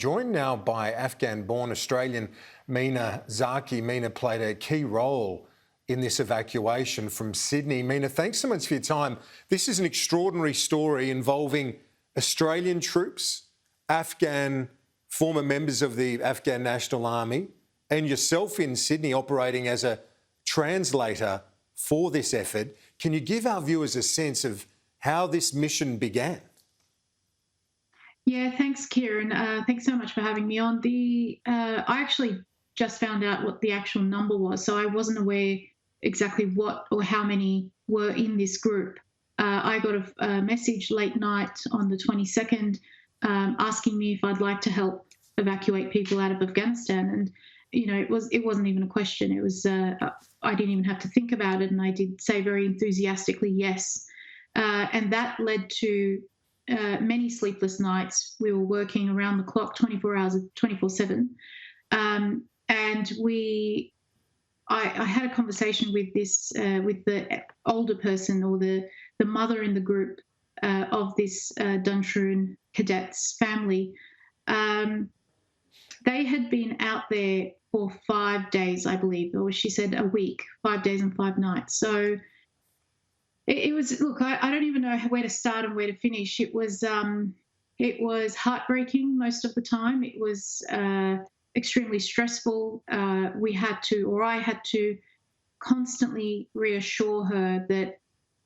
Joined now by Afghan-born Australian Mina Zaki. Mina played a key role in this evacuation from Sydney. Mina, thanks so much for your time. This is an extraordinary story involving Australian troops, former members of the Afghan National Army, and yourself in Sydney operating as a translator for this effort. Can you give our viewers a sense of how this mission began? Yeah, thanks, Kieran. Thanks so much for having me on. I actually just found out what the actual number was, so I wasn't aware exactly what or how many were in this group. I got a message late night on the 22nd asking me if I'd like to help evacuate people out of Afghanistan, and it wasn't even a question. It was I didn't even have to think about it, and I did say very enthusiastically yes, and that led to many sleepless nights. We were working around the clock, 24 hours, 24/7. And I had a conversation with with the older person, or the mother in the group of this Duntroon cadets family. They had been out there for 5 days, I believe, or she said a week, 5 days and 5 nights. So it was, look, I don't even know where to start and where to finish. It was heartbreaking most of the time. It was extremely stressful. I had to constantly reassure her that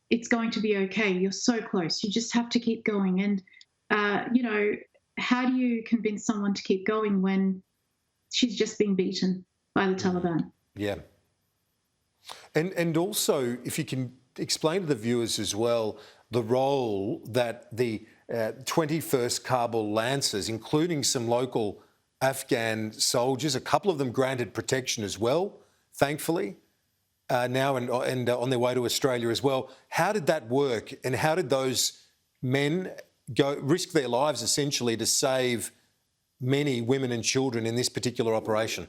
it's going to be okay. You're so close. You just have to keep going. And, how do you convince someone to keep going when she's just been beaten by the Taliban? Yeah. And also, if you can explain to the viewers as well the role that the 21st Kabul Lancers, including some local Afghan soldiers, a couple of them granted protection as well, thankfully, now and on their way to Australia as well. How did that work, and how did those men risk their lives essentially to save many women and children in this particular operation?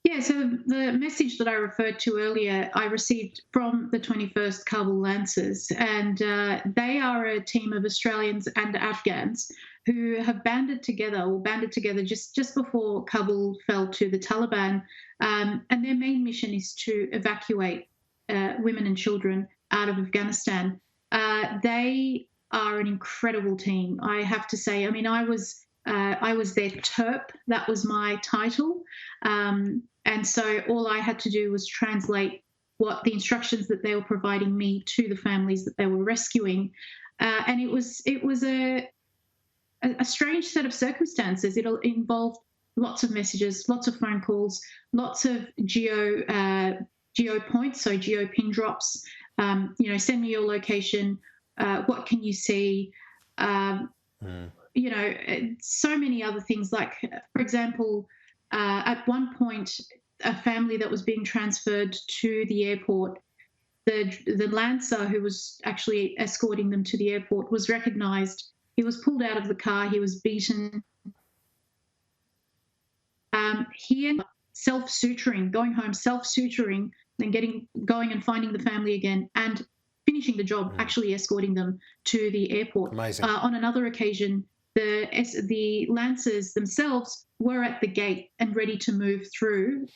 Yeah, so the message that I referred to earlier, I received from the 21st Kabul Lancers, and they are a team of Australians and Afghans who have banded together just before Kabul fell to the Taliban, and their main mission is to evacuate women and children out of Afghanistan. They are an incredible team, I have to say. I mean, I was their TERP, that was my title. And so all I had to do was translate what the instructions that they were providing me to the families that they were rescuing. And it was a strange set of circumstances. It involved lots of messages, lots of phone calls, lots of geo points, so geo pin drops. Send me your location. What can you see? So many other things, like, for example, at one point, a family that was being transferred to the airport, the Lancer who was actually escorting them to the airport was recognised. He was pulled out of the car. He was beaten. He ended up self-suturing, going home, self-suturing, then going and finding the family again, and finishing the job, actually escorting them to the airport. Amazing. On another occasion, the Lancers themselves were at the gate and ready to move through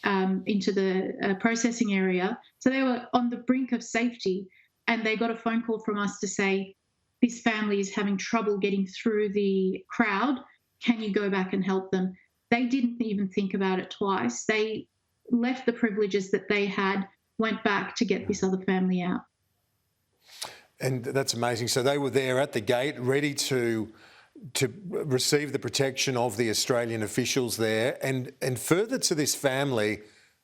into the processing area. So they were on the brink of safety, and they got a phone call from us to say, this family is having trouble getting through the crowd. Can you go back and help them? They didn't even think about it twice. They left the privileges that they had, went back to get this other family out. And that's amazing. So they were there at the gate, ready to receive the protection of the Australian officials there. And further to this family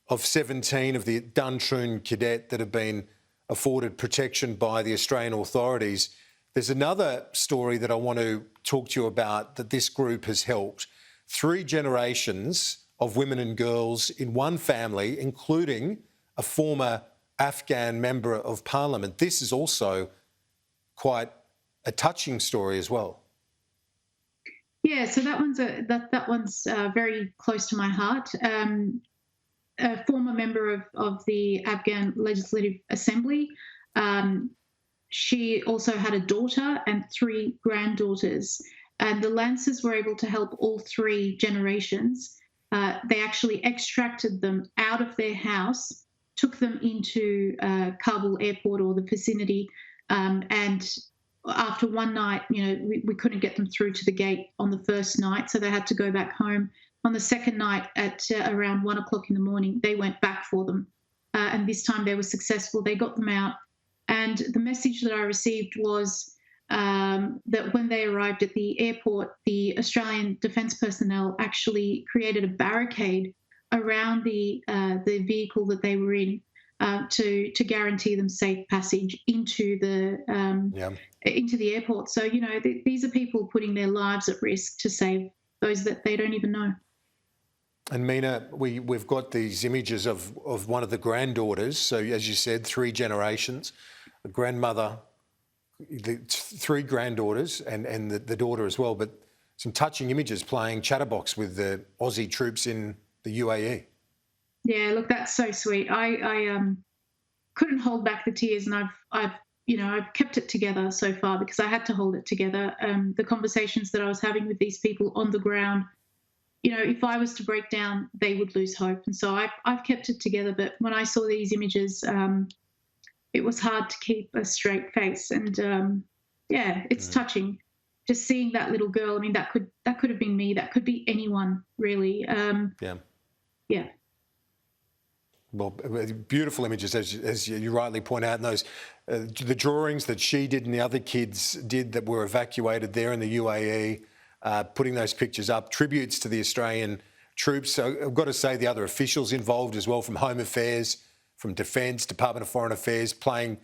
of 17 of the Duntroon cadet that have been afforded protection by the Australian authorities, there's another story that I want to talk to you about that this group has helped. 3 generations of women and girls in one family, including a former Afghan member of parliament. This is also quite a touching story as well. Yeah, so that one's very close to my heart. A former member of the Afghan Legislative Assembly. She also had a daughter and 3 granddaughters. And the Lancers were able to help all 3 generations. They actually extracted them out of their house, took them into Kabul airport or the vicinity, and after one night, we couldn't get them through to the gate on the first night, so they had to go back home. On the second night at around 1 o'clock in the morning, they went back for them. And this time they were successful. They got them out. And the message that I received was that when they arrived at the airport, the Australian defence personnel actually created a barricade around the vehicle that they were in to guarantee them safe passage into the airport. So, these are people putting their lives at risk to save those that they don't even know. And Mina, we've got these images of one of the granddaughters. So as you said, 3 generations, a grandmother, the 3 granddaughters and the daughter as well, but some touching images playing chatterbox with the Aussie troops in the UAE. Yeah, look, that's so sweet. I couldn't hold back the tears, and I've kept it together so far because I had to hold it together. The conversations that I was having with these people on the ground, if I was to break down, they would lose hope. And so I've kept it together. But when I saw these images, it was hard to keep a straight face. And it's touching. Just seeing that little girl. I mean, that could have been me. That could be anyone, really. Yeah. Well, beautiful images, as you rightly point out, and those the drawings that she did and the other kids did that were evacuated there in the UAE. Putting those pictures up, tributes to the Australian troops. So I've got to say the other officials involved as well, from Home Affairs, from Defence, Department of Foreign Affairs, playing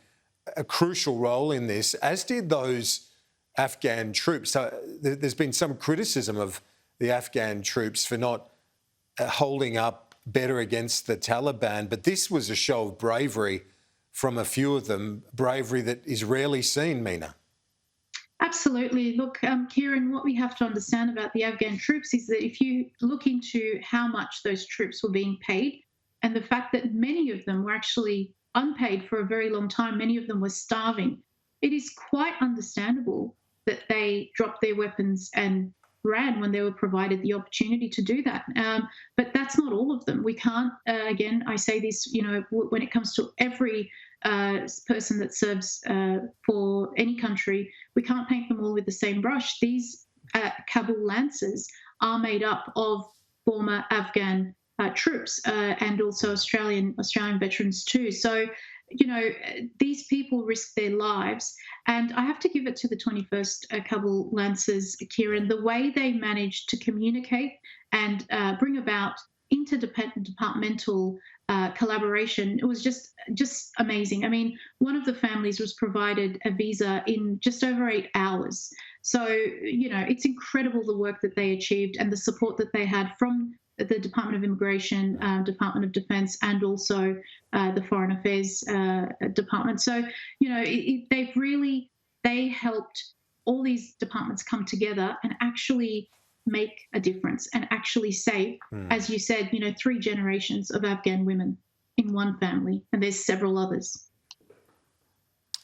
a crucial role in this, as did those Afghan troops. So there's been some criticism of the Afghan troops for not holding up better against the Taliban, but this was a show of bravery from a few of them, bravery that is rarely seen, Mina. Absolutely. Look, Kieran, what we have to understand about the Afghan troops is that if you look into how much those troops were being paid and the fact that many of them were actually unpaid for a very long time, many of them were starving, it is quite understandable that they dropped their weapons and ran when they were provided the opportunity to do that. But that's not all of them. We can't, again, I say this, when it comes to every person that serves for any country, we can't paint them all with the same brush. These Kabul Lancers are made up of former Afghan troops and also Australian veterans too. So, these people risk their lives. And I have to give it to the 21st Kabul Lancers, Kieran, the way they managed to communicate and bring about interdepartmental collaboration. It was just amazing. I mean, one of the families was provided a visa in just over 8 hours. So, it's incredible the work that they achieved and the support that they had from the Department of Immigration, Department of Defence, and also the Foreign Affairs Department. So, they helped all these departments come together and actually make a difference and actually save, as you said, 3 generations of Afghan women in one family, and there's several others.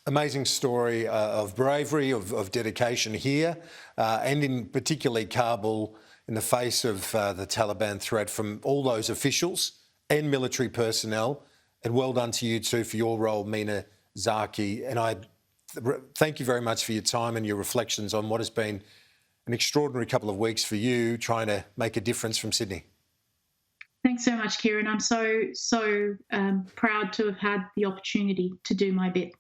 Amazing story of bravery, of dedication here, and in particularly Kabul, in the face of the Taliban threat, from all those officials and military personnel. And well done to you too for your role, Mina Zaki. And I thank you very much for your time and your reflections on what has been an extraordinary couple of weeks for you trying to make a difference from Sydney. Thanks so much, Kieran. I'm so proud to have had the opportunity to do my bit.